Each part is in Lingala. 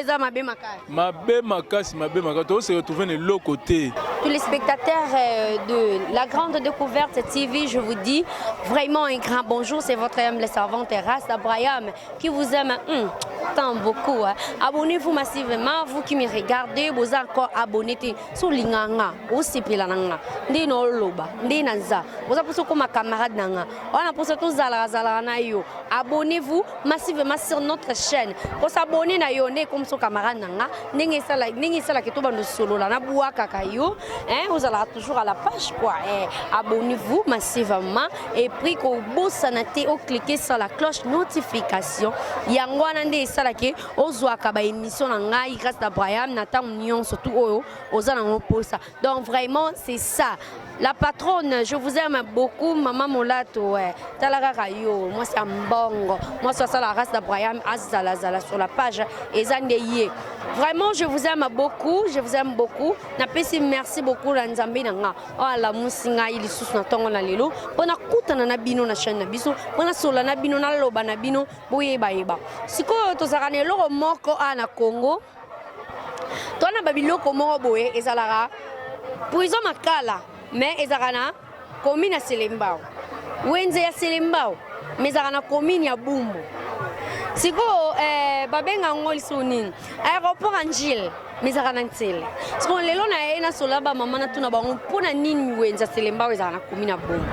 eza mabe makasi. Mabe makasi, on se retrouve de l'autre côté. Tous les spectateurs de la grande découverte TV, je vous dis vraiment un grand bonjour. C'est votre humble servante Rasta Braham qui vous aime tant beaucoup. Hein. Abonnez-vous massivement, vous qui me regardez, vous êtes encore abonnés sur l'inganga, aussi pilananga, ndino loba, ndinaza. Vous êtes pour ma camarade nanga. On a pour tous zala yo. Abonnez-vous massivement sur notre chaîne. Pour s'abonner na yo né comme son camarade nanga, n'engue ça qui tombe dans solo la na boua kakayo. Hein, vous allez toujours à la page quoi. Abonnez-vous massivement et puis qu'au beau sanaté au cliquer sur la cloche notification. Yangwana nde ça là que ozwa kaba émission na ngai grâce à Braham nata union surtout aux ana ça. Donc vraiment c'est ça. La patronne, je vous aime beaucoup, maman Molato, Talara yo, moi c'est Mbongo, moi c'est ça la race d'Abraham, Azala sur la page Ezandeye. Vraiment, je vous aime beaucoup, Napesi merci beaucoup Lanzambe nanga. Oh la musinga ili sus na tongo na lelo. Bona kuta na bino na chaîne na biso, bona sola na bino na loba na bino, boyeba yeba. Siko to zakane loko moko ana Congo. Tona babiloko moko boye ezalara. Prison makala. Mais ezarana commune à Selembao. Wenze ya Selembao, mais ezarana commune ya Bumbu. Siko babenga ngoli soni. Aéroport Angile, mais ezarana Ntele. Siko lelo na ena solaba mama na tuna bango pona nini wenze ya Selembao ezarana commune ya Bumbu.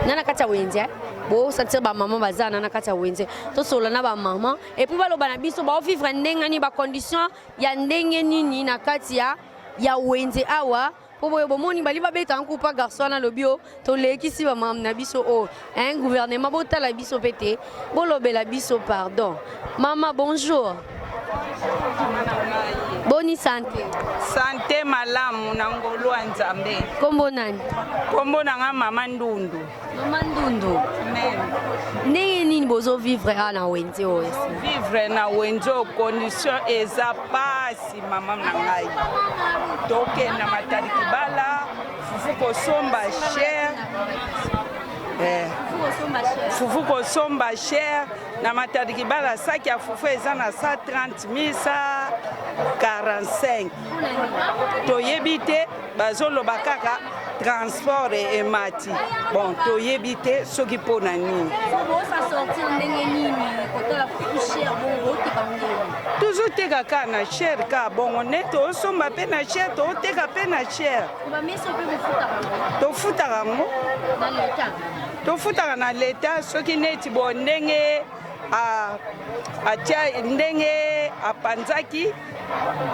Nana kata wenze bo sentir ba maman bazana na kata wenze. To sola na ba maman et puis baloba na biso ba vivre ndenga ni ba condition ya ndenge nini na kati ya wenze awa. Pour bomoni bali babeta nku pa garçon na lobio to lekisi ba mam na biso o un gouvernement bota la biso pété bolobe la biso pardon maman bonjour boni santé santé malamu na ngolo nzambe kombo nani kombo na mama Ndundu ndenge nini bozo vivre na wenze o vivre na wenze condition eza pasi mama na ngai toke na matari kibala fufu kosomba cher fufu kosomba cher na matari kibala saki ya fufu eza na 130 145 toyebi te bazoloba kaka transport et mati bon toyebi te soki pona nini toujours teka ka na cher ka bongo ne tosomba pe na cher toteka pe na cher tofutaka ngo tofutaka na leta soki neti bo ndenge atia ndenge apanzaki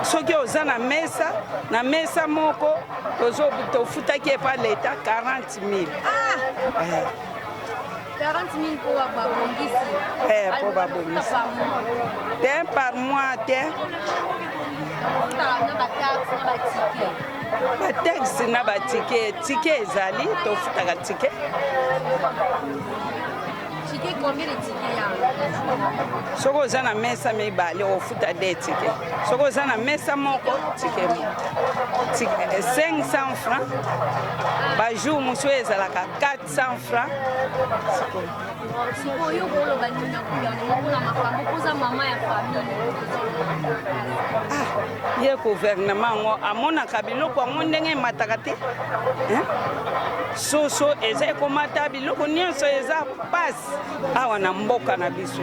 soki oza na mesa moko tofutaki epa leta 40 000 40 000 pour babongisi pour babongisi te par mois te bataxi na batike tike ezali tofutaka tike soko oza na mesa mibale ofuta de tike soko oza na mesa moko tike 500 francs bajour mosu ezalaka 400 francs ye gouvernement ngo amonaka biloko yango ndenge emataka te soso eza ekomata biloko nyonso eza pasi awa na mboka na biso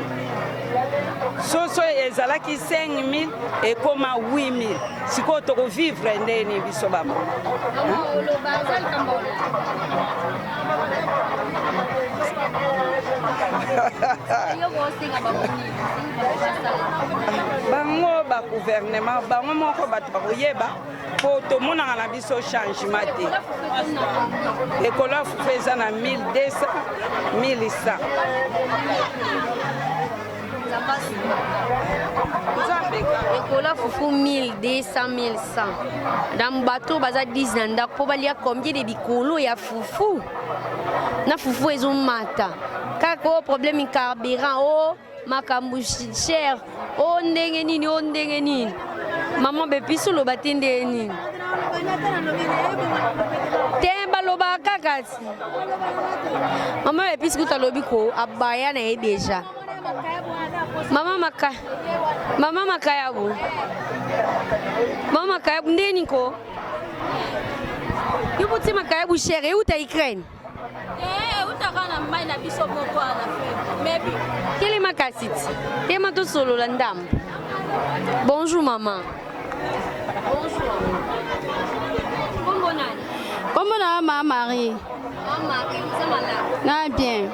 soso ezalaki 5 000 ekoma 8 000 sikoyo tokovivre ndeni biso bamama bango ba gouvernement bango moko bato bakoyeba po tomonaka na biso changement te ekolo ya fufu eza na 1200 1100 ekola fufu 1200 1100 na bato baza 10 na ndako po balia combien de bikolo ya fufu na fufu ezomata kaka o problème carburant o makambo cher o ndenge nini mama bepiso loba te ndenge nini te baloba kaka ti mama bepiso kuta lobi ko abaya na ye deja Mama Makayabu. Mama Makayabu ndeni ko. Yupo tima Makayabu chérie ou ta Ukraine? Utakana mai na biso moko na maybe. Quelle makasiti? Tema to solo la ndam. Bonjour maman. Bonjour. Comment nani? Comment na Maman Marie? Maman, vous êtes malade? Na bien.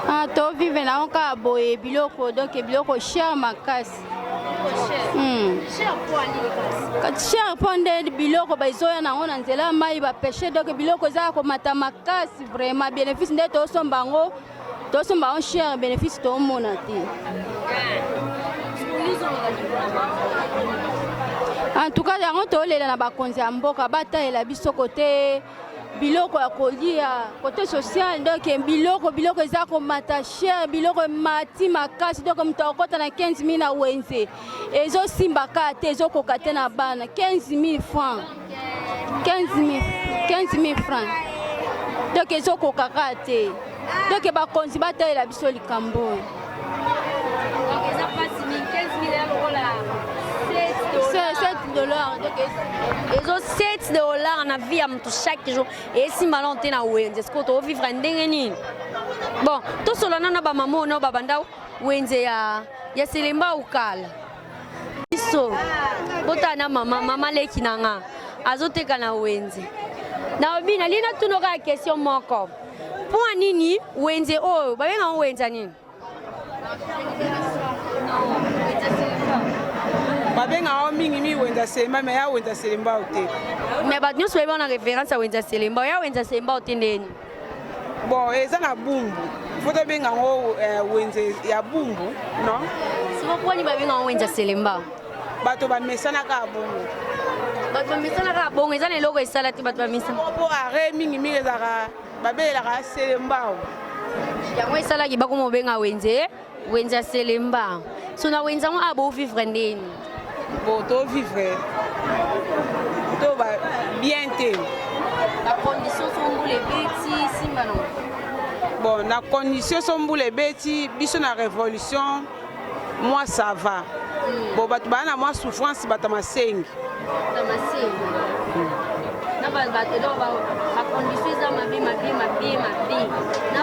Ah, to vive na onka boye biloko donc biloko cher makasi. Cher pour aller cher ponde biloko baizoya na ona nzela mai ba pêcher donc biloko za ko mata makasi vraiment bénéfice ndeto sombango to sombango cher bénéfice to mona te. En tout cas yango to lela na bakonzi ya mboka bataela biso côté biloko ya kolia côté social donc biloko eza komata cher biloko mati makasi donc moto akota na 15 000 na wenze ezosimba ka te ezokoka te na bana 15 000 francs 15 000 francs donc ezokoka ka te donc bakonzi bataela biso likambo $7 ils ont $7 na vie à chaque jour et si malon te na wenze est-ce que tu vivre ndenge nini bon to solo na ba mama no babanda wenze ya selemba ukala biso botana mama leki nanga azoteka na wenze na obina lina tunoka question moko pour nini wenze oyo babenga wenza nini babenga mingi wenza selema mais ya wenza selemba ote mais ba nyonso ba na référence à wenza selemba ya wenza selemba ote ndeni bon eza na bumbu foto benga ngo wenze ya bumbu non si pourquoi ni babenga wenza selemba bato bamesana ka bongo bato bamesana ka bongo eza na eloko esala te bato bamesana po are mingi ezaka babelaka selemba yango esalaki bakoma obenga wenza selemba so na wenza ngo abo vivre ndeni bon to vivre to ba bien te la condition sont les bêtis simba non bon na condition sont les bêtis biso na révolution moi ça va bon bato bana moi souffrance bata masengi na bato do ba condition za mabe na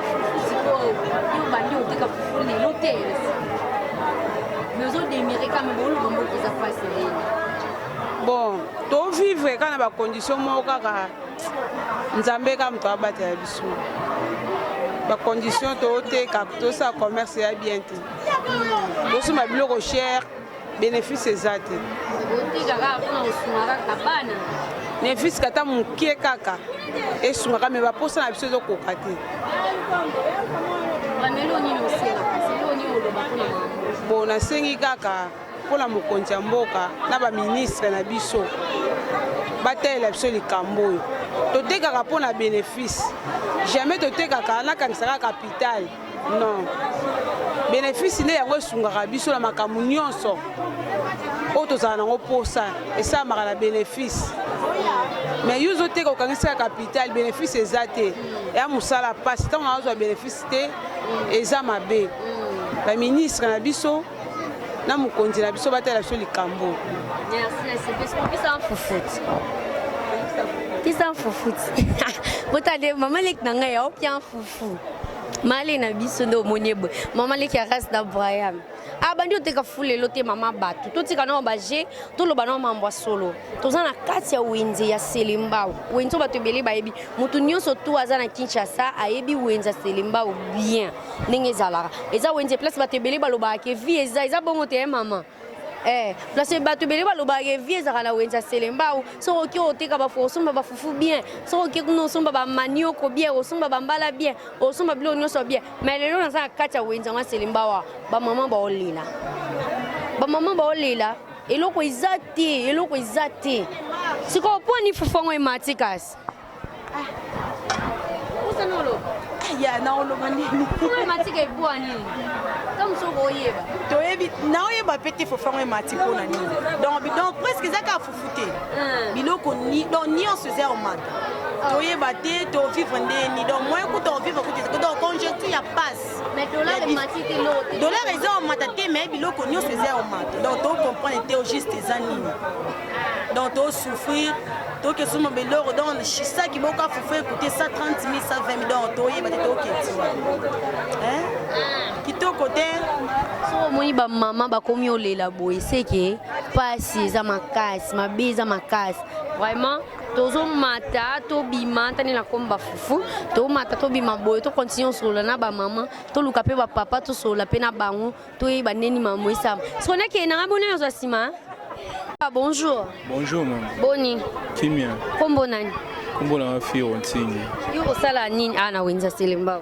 fufu siko yo bandi otika fufu ni l'hôtel mais aux Américains mais bon bombo qui ça facile bon to vivre kana ba condition mo kaka nzambe ka mto abata ya biso ba condition to te ka to sa commerce ya bien te bosu ma biloko cher bénéfice ezate otika ka kuna usumaka kabana bénéfice kata mukie kaka esungaka me ba posa na biso zo koka te bamelo nini osela selo nini oloba kuna mama bon nasengi kaka mpona mokonzi ya mboka na baministre na biso batalela biso likambo oyo totekaka mpona bénéfice jamais totekaka nakangisaka capital non bénéfice nde yango esungaka biso na makambo nyonso oyo tozala nango posa esalamaka na bénéfice mais yo ozoteka okangisaka capital bénéfice eza te eya mosala mpasi ntango na ozwa bénéfice te eza mabe baministre na biso na mokonzi na biso batala biso likambo kisa mfufuti botale mama leki na ngai aopia mfufu male na biso nde omoniebwe mama leki ya race na brayam abandi oteka fu lelo te mama bato totika nao baje toloba nao mambo ya solo toza na kati ya wenze ya selembao wenze bato ebele bayebi motu nyonso tu aza na Kinshasa ayebi wenze ya selembao bien ndenge ezalaka eza wenze place bato ebele balobaka ke vie eza bongo te mama place bato ebele balobaka ke vie ezalaka na wenze ya selembao soki oki oteka bafu osomba bafufu bien soki oki kuna osomba bamanioko bien osomba bambala bien osomba biloko nyonso bien mais lelo naza na kati ya wenze yango ya selembao bamama baolela bamama baolela eloko eza te sikoyo mpo ni fufango emati kasi usanolo ya naoloba nini ematika ebwa nini comme soko oyeba toyebi naoyeba pe te fofango emati mpona nini donc presque eza kaka fufu te biloko nyonso eza omata toyeba te tovivre ndeni donc moi kuta ovivre kuti donc conjoncture ya passe mais dollar emati te lote dollar eza omata te mais biloko nyonso eza omata donc tocomprendre te juste eza nini donc tosouffrir tokesoma biloko donc saki boka fufu écouter 130 000 120 000 donc toyeba te toketi kitoko te so omoni bamama bakomi olela boye seke pasi eza makasi mabe eza makasi vraiment tozomata tobima ntani na komba fufu tomata tobima boye tokontinue osolola na bamama toluka mpe bapapa tosolola mpe na bango toyeba ndeni mamo esama sokonaki nanga boni nyonso nsima. Bonjour. Bonjour maman. Boni. Kimia. Kombo nani? Kombo na mafi Rontingi. Yo osala nini ana wenza selembao?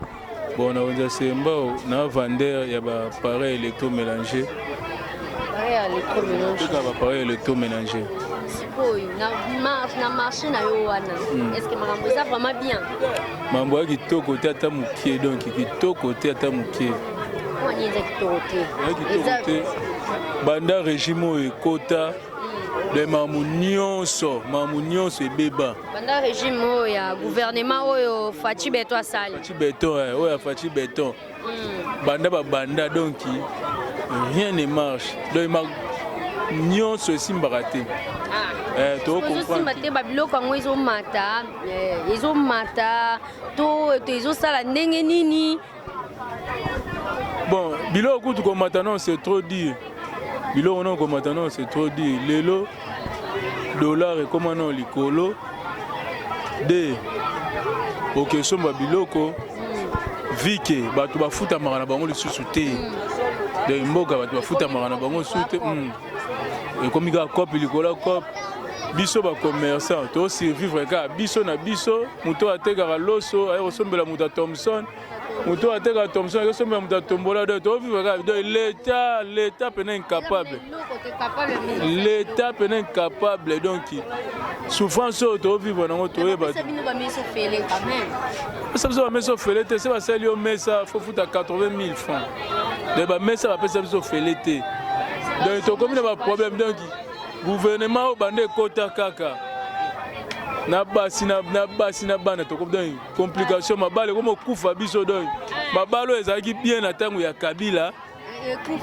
Bon na wenza selembao na vendeur ya ba pareil électroménager. Pareil électroménager. Ba pareil électroménager. Sikoyo na marché na yo wana. Est-ce que makambo eza vraiment bien? Mambo ya kitoko te ata mukie donc kitoko te ata mukie. Wani eza kitoko te. Kitoko te. Banda régime ekota de mamu nyonso ebeba. Banda régime oyo ya gouvernement oyo Fachi Beto asali. Fachi Beto oyo Fachi Beto. Banda donc rien ne marche. Donc nyonso esimbaka te. To comprendre. Te babiloko yango ezomata to ezosala ndenge nini. Bon, biloko kutu komata non c'est trop dire. Biloko non komata non c'est trop dire. Lelo dollar et comment non likolo de OK somba biloko vike bato bafuta makana bango lisusu te. De mboka bato bafuta makana bango lisusu te. Et comme il y a cop likolo cop biso ba commerçant to survivre ka biso na biso muto ateka loso ay osombela muta Thomson. Muto ateka Thomson yo somba muta tombola de to vivre ka l'état peine incapable. L'état peine incapable donc souffrance to vivre na to eba. Ça bino ba meso fele quand même. Ça ba meso fele te c'est ba sali yo mesa faut fouta 80 000 francs. De ba mesa ba pesa meso fele te. Donc to comme na problème donc gouvernement au bande kota kaka. Na basi na bana to comme donc complication mabale comme kufa biso donc. Mabalo ezaki bien na tango ya Kabila.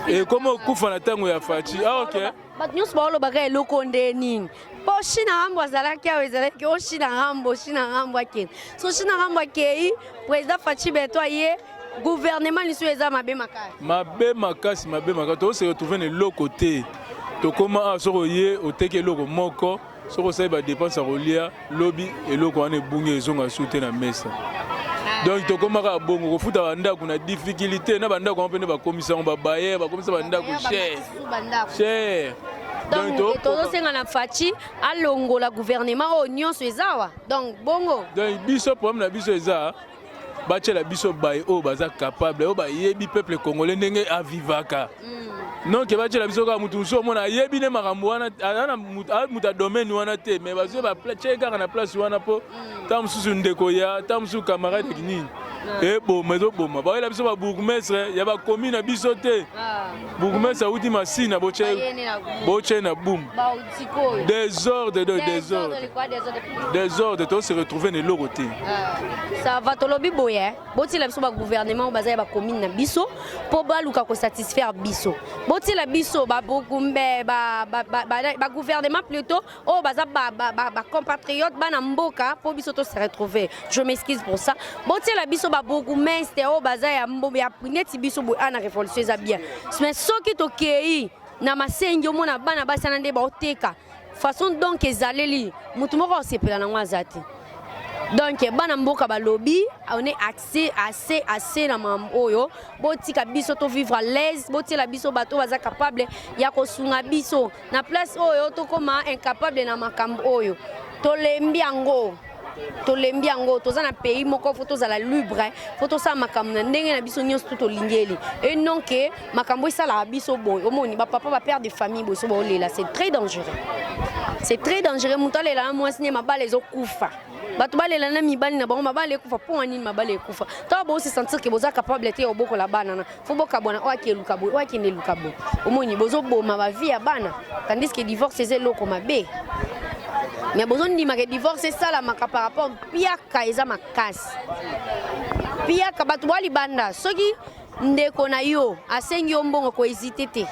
Et comment kufa na tango ya Fachi. Ah OK. But news bolo baga eloko ndeni. Po shina hambo azalaki awezalaki o shina hambo ake. So shina hambo ake président Fachi Beto ye gouvernement lisu eza mabe makasi. Mabe makasi to se retrouver ne lokote. To comment soko ye oteke loko moko soko sai ba dépense rolia lobby eloko ane bungi ezonga soute na mesa. Donc to comment ka bongo ko futa banda kuna difficulté na banda ko mpene ba commission ba baye ba commission banda ko cher. Donc to senga na Fachi alongola gouvernement o nyonso ezawa. Donc bongo. Donc biso problème na biso eza bachela biso baye o baza capable o ba yebi peuple congolais ndenge avivaka. Non ke bachela biso ka mutu so mona yebi ne makambo wana ana muta domaine wana te mais bazo ba cheka na place wana po tam susu ndeko ya tam susu camarade kinini et bon mezo boma ba la biso ba bourgmestre ya ba commune biso te bourgmestre uti masina boche na boum désordre to se retrouver ne lokote ça va to lobi boye boti la biso ba gouvernement bazaya ba commune na biso po ba luka ko satisfaire biso boti la biso ba bokumbe ba gouvernement plutôt oh baza ba compatriotes bana mboka po biso to se retrouver je m'excuse pour ça boti la biso ba bourgmestre oh baza ya mbobe ya neti biso bo ana révolution za bien mais soki to kei na masengi omona bana basana nde ba oteka façon donc ezaleli mutu moko osepela na ngwazati. Donc bana mboka balobi on est assez na mam oyo botika biso to vivre à l'aise botila biso bato baza capable ya kosunga biso na place oyo to koma incapable na makambo oyo tolembi yango toza na pays moko faut tozala libre faut to sa makambo na ndenge na biso nyonso to lingeli et non que makambo isala biso boy omoni ba papa ba père de famille boy so bolela c'est très dangereux muto lela moi signé mabale ezokufa bato balela na mibali na bango mabale kufa po nini mabale kufa to bo se sentir que boza capable te oboko la bana fo boka bona o akeluka bo o akende luka bo omoni bozo boma ba vie ya bana tandis que divorce c'est loko mabe mais besoin de dire que divorce c'est ça la maka par rapport piaka eza makasi piaka bato bali banda soki ndeko na yo asengi yo mbongo ko hésiter te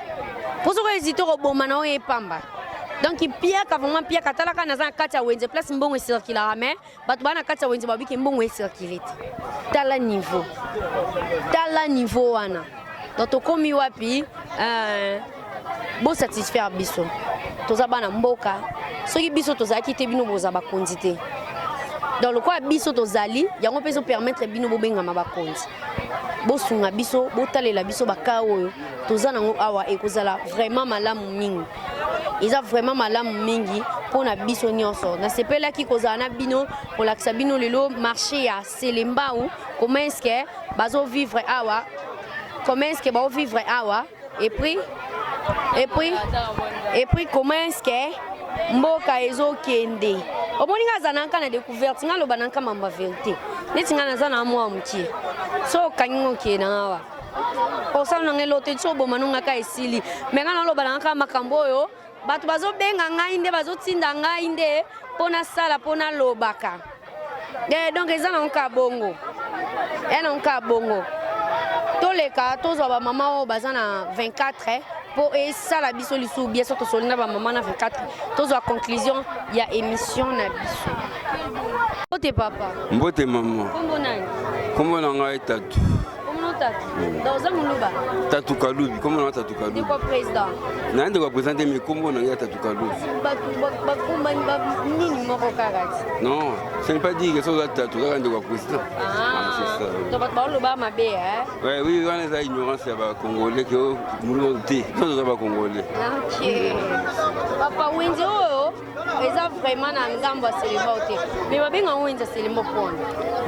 pour ko hésiter ko boma na o pamba donc piaka vraiment piaka talaka na za kati ya wenze place mbongo circuler mais bato bana kati ya wenze babiki mbongo circuler tala niveau wana donc to komi wapi bo satisfaire biso toza bana mboka soki biso tozaki te bino boza bakonzi te dans le quoi biso tozali yango peso permettre bino bobengama bakonzi bosunga biso botalela biso baka oyo toza nango awa ekozala vraiment malamu mingi eza vraiment malamu mingi pona biso nyonso na sepelaki kozala na bino kolakisa bino lelo marché ya Selembao comment est-ce que bazo vivre awa comment est-ce que bao vivre awa et puis comment est-ce que mboka ezokende omoninga zananka na découverte nga loba nanka mamba vérité neti nga naza na mwa mukie so kanyo ke na awa osala na ngelote so boma nunga ka esili menga na loba nanka makambo oyo bato bazobenga ngai nde bazotinda ngai nde pona sala pona lobaka donc eza na nka bongo toleka tozwa ba mama oyo baza na 24 pour ça la biso lisu bien surtout solina ba maman na 24 tozwa conclusion ya émission na biso mbote papa mbote maman kombo nani kombo na ngai tatu dans un muluba tatu kalubi kombo na tatu kalubi ndiko président na ndiko présenter mais kombo na ngai tatu kalubi ba nini moko karati non ce n'est pas dit que ça doit tatu kaka ndiko président c'est ça to ba loba mabe ouais oui on est à ignorance ya ba congolais que mulo te ça doit ba congolais OK papa wenze oyo eza vraiment na ngambo Selembao te mais babenga wenze Selembao pona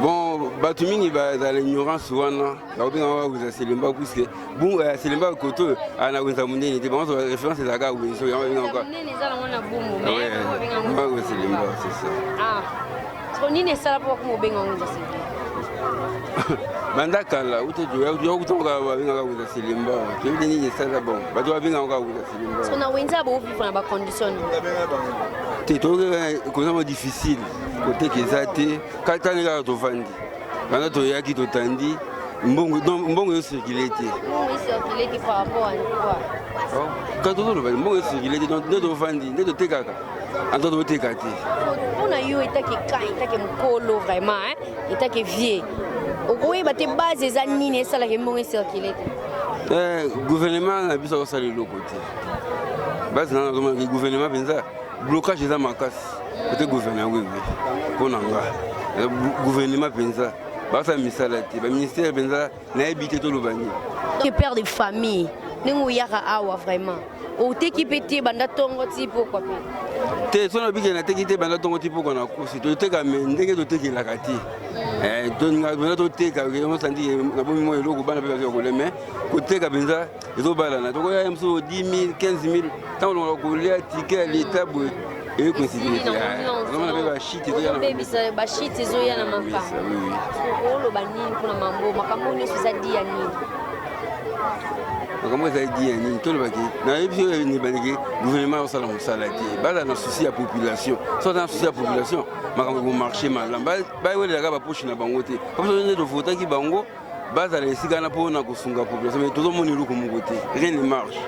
bon batu mingi ba l'ignorance wana babenga wenze Selembao puisque bon Selembao koto ana wenza munene te bon référence za ka wenzo ya babenga kwa munene za na mona bumu mais babenga wenze Selembao c'est ça so nini sala po ko benga wenze Selembao mandakala utojo kutonga babenga wenze Selembao tebile nini sala bon batu babenga wenze Selembao so na wenza bo vivre na ba condition te to ko difficile côté kezate katanga to vandi kana to yaki to tandi mbongo yo circuler te par rapport à quoi quand to lo mbongo yo circuler te donc to vandi ne to tekaka ando to tekate on a eu etaki mkolo vraiment etaki vieux okoye bate base za nini esala ke mbongo circuler te gouvernement na biso ko sala le côté base na le gouvernement penza blocage eza makasi côté gouvernement oui pour nanga gouvernement penza basa misala te ba ministère penza na habité to lobani que père de famille ningu yaka awa vraiment o teki pété banda tongo ti pourquoi te sona biki na teki te banda tongo ti pourquoi na kosi to teka me ndenge to teki la kati to nga banda to teka ke mo sandi na bomi mo eloko bana pe ko le mais ko teka penza ezo bala na to ko ya mso 10000 15000 tant on ko le ticket l'état bo et considérer vraiment avec la shit et ya baby ça ba shit zo ya na maka oui lo banini kuna mambo makambo ni so za dia nini makambo za dia nini to le baki na ebi ni baniki gouvernement au salon salati bala na souci ya population so na souci ya population makambo ko marché malam ba wele daga ba poche na bango te parce que ne do vota ki bango baza la esika na pona ko sunga population mais tout monde luko mu côté rien ne marche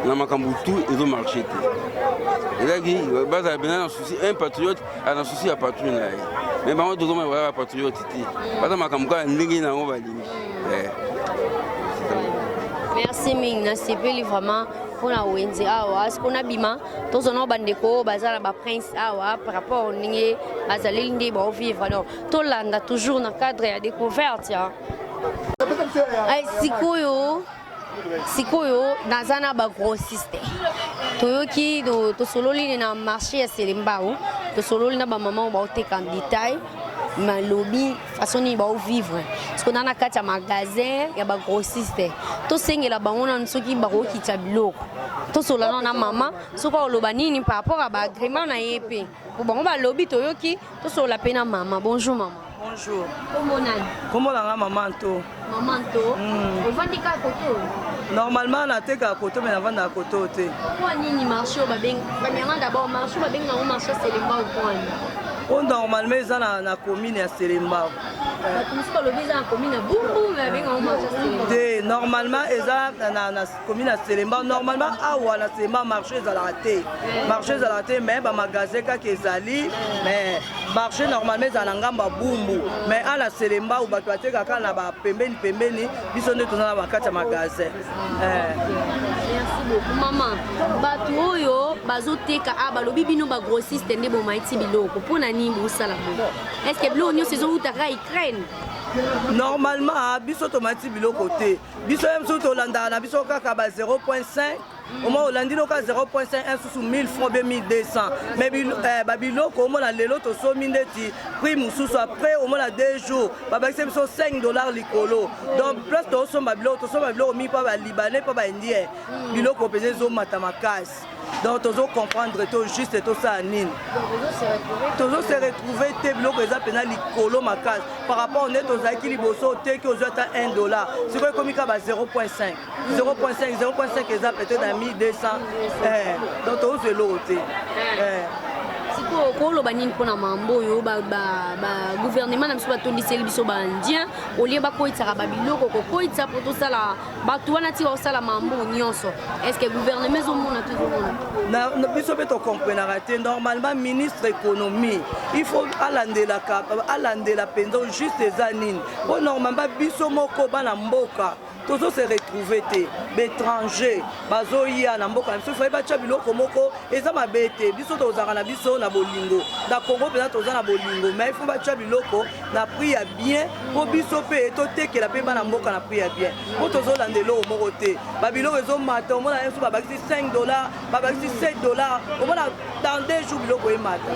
na makambo tout ezo marché te ezaki baza bena na souci un patriote ana souci ya patrie na ye mais bango tout monde va patriote te baza makambo ka ndenge na ngo balingi merci ming na sepeli vraiment pona wenze awa ce qu'on a bima tous on bandeko bazala ba prince awa par rapport ndenge bazali ndé ba vivre alors to landa toujours dans cadre ya découverte ya ay sikoyo nazana ba grossiste toyoki to sololi na marché ya Selembao to sololi na ba maman ba oteka détail malobi façon ni ba vivre parce qu'on a na kati ya magasin ya ba grossiste to sengela bango na nsoki ba ko kitsa biloko to solana na mama soko oloba nini par rapport à ba agrément na yepe pour bango ba lobi toyoki to sola pena mama bonjour maman bonjour. Comment on a? Comment on a maman to? Maman to. On va dire qu'à côté. Normalement, on a été à côté, mais on a à côté. Pourquoi ni marché au babing? Premièrement d'abord marché au babing na marché c'est les bas au point. On normalement ils ont na commune à Selemba. Tout ce que le visa en commune à boum babing na marché c'est. Normalement ils ont na commune à Selemba. Normalement à Ouala Selemba marché à la raté. Marché à la raté mais ba magasin qui ezali mais marché normalement za ngamba bumbu mais à la Selemba ou bato bateka kana ba pembeni biso nde tozana bakati ya magasin. Merci beaucoup maman. Bato oyo bazoteka balobi bino ba grossiste nde bo maiti biloko pona nini bosala bo. Est-ce que biloko nyonso ezowutaka Ukraine? Normalement biso tomati biloko te. Biso yemso tolanda na biso kaka ba 0.5. Au moins, on a dit 0.5 sous 1000 francs, 1200. Mais biloko, au moins, lelo to so mineti prix sous après au moins 2 jours. Baba c'est $5 licolo. Donc plus to so biloko mi pas libanais pas indien. Biloko pesé zo matamakas. Donc tu dois comprendre tout juste et tout ça nine. Tu dois se retrouver tes biloko eza pena licolo makas par rapport au net aux acquis liboso te que aux $1. C'est quoi comme ka ba 0.5 eza peut-être 1200 donc on se lote siko koloba nini mpona mambo oyo gouvernement na biso batondiseli biso bandien olie bakoyisaka babiloko kokoyisa po tosala bato wana ti baosala mambo nyonso. Est-ce que gouvernement ezomona tozomona biso mpe tocomprenaka te normalement ministre économie il faut alandela mpenza juste eza nini po normalement biso moko bana mboka tozo se retrouver te l'étranger bazoya na mboka biso faye bacha biloko moko eza mabe te biso tozaka na biso na bolingo na Congo pena toza na bolingo mais il faut bacha biloko na prix ya bien po biso pe totekela pe bana mboka na prix ya bien po tozo landelo moko te ba biloko ezomata omona yesu babakisi $5 babakisi $7 omona dans 2 jours biloko emata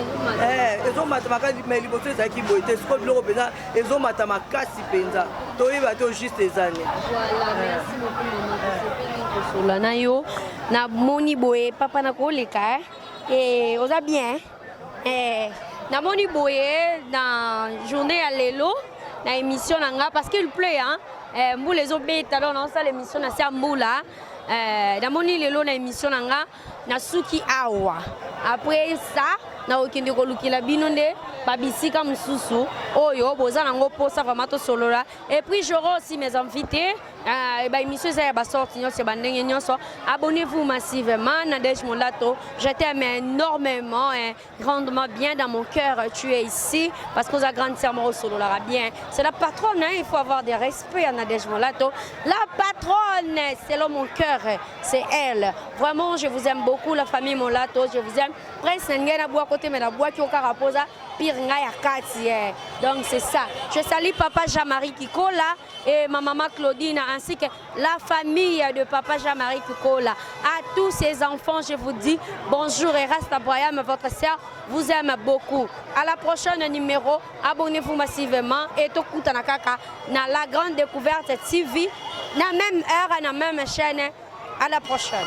ezomata makasi mais liboso ezalaki boye te siko biloko pena ezomata makasi penza toyeba te juste ezane. Merci beaucoup maman. Na yo na moni boye papa na koleka et oza bien na moni boye na journée à lelo na émission nanga parce qu'il pleut mboula ezobeta donc na osala émission na sia mboula na moni lelo na émission nanga na suki awa après ça na okende kolukila bino nde babisika mususu oyo boza nango posa vraiment to solola et puis j'aurai aussi mes invités ba émission ça ya ba sorti nyonso ba ndenge nyonso. Abonnez-vous massivement Nadège Molato, je t'aime énormément grandement bien dans mon cœur tu es ici parce que vous avez grandi mon solola bien. C'est la patronne il faut avoir des respects à Nadège Molato. La patronne selon mon cœur c'est elle. Vraiment je vous aime beaucoup la famille Molato, je vous aime. Prince Ngena bois côté mais la bois qui au caraposa pire ya kati. Donc c'est ça. Je salue papa Jean-Marie Kikola et ma maman Claudine ainsi que la famille de papa Jean-Marie Kikola. À tous ces enfants, je vous dis bonjour et Rasta Brayam, votre sœur vous aime beaucoup. À la prochaine numéro, abonnez-vous massivement et tokuta na kaka na la grande découverte TV, na même heure, na même chaîne. À la prochaine.